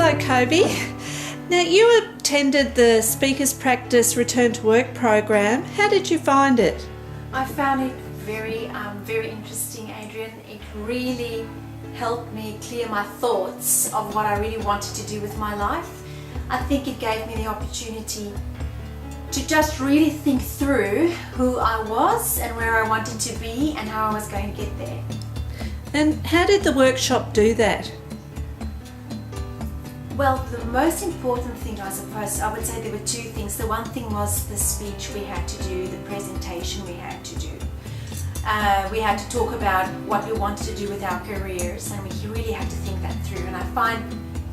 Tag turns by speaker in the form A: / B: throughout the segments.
A: Hello, Kobie. Now, you attended the Speakers Practice Return to Work program. How did you find it?
B: I found it very interesting, Adrienne. It really helped me clear my thoughts of what I really wanted to do with my life. I think it gave me the opportunity to just really think through who I was and where I wanted to be and how I was going to get there.
A: And how did the workshop do that?
B: Well, the most important thing, I suppose, I would say there were two things. The one thing was the speech we had to do, the presentation we had to do. We had to talk about what we wanted to do with our careers, and we really had to think that through. And I find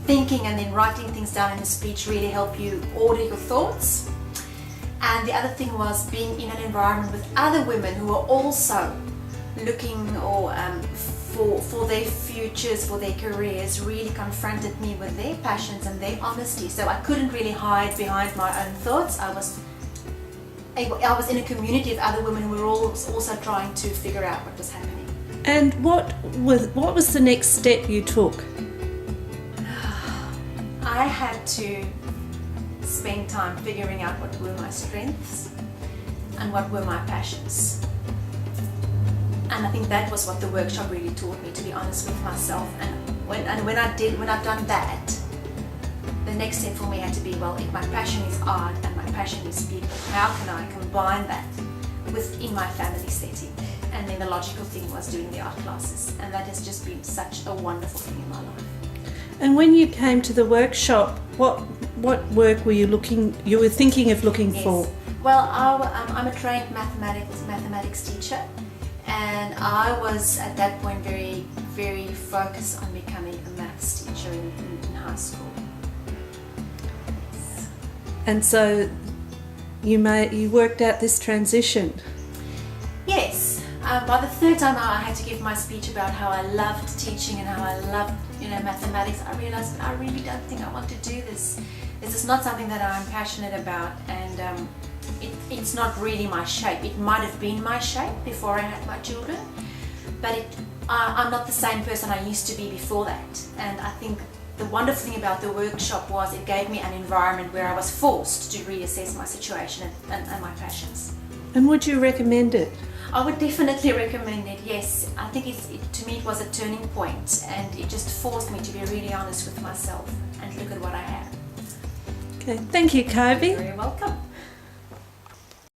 B: thinking and then writing things down in the speech really help you order your thoughts. And the other thing was being in an environment with other women who are also looking for their futures, for their careers, really confronted me with their passions and their honesty. So I couldn't really hide behind my own thoughts. I was in a community of other women who were also trying to figure out what was happening.
A: And what was the next step you took?
B: I had to spend time figuring out what were my strengths and what were my passions. And I think that was what the workshop really taught me, to be honest with myself. And when I've done that, the next step for me had to be, well, if my passion is art and my passion is people, how can I combine that within my family setting? And then the logical thing was doing the art classes, and that has just been such a wonderful thing in my life.
A: And when you came to the workshop, what work were you thinking of looking for?
B: Well, I'm a trained mathematics teacher, and I was at that point very, very focused on becoming a maths teacher in high school.
A: And so you worked out this transition.
B: Yes. By the third time I had to give my speech about how I loved teaching and how I loved, mathematics, I realized I really don't think I want to do this. This is not something that I'm passionate about, and it's not really my shape. It might have been my shape before I had my children, but I'm not the same person I used to be before that. And I think the wonderful thing about the workshop was it gave me an environment where I was forced to reassess my situation and my passions.
A: And would you recommend it?
B: I would definitely recommend it, yes. I think to me it was a turning point, and it just forced me to be really honest with myself and look at what I have.
A: Okay, thank you, Kobie.
B: You're very welcome.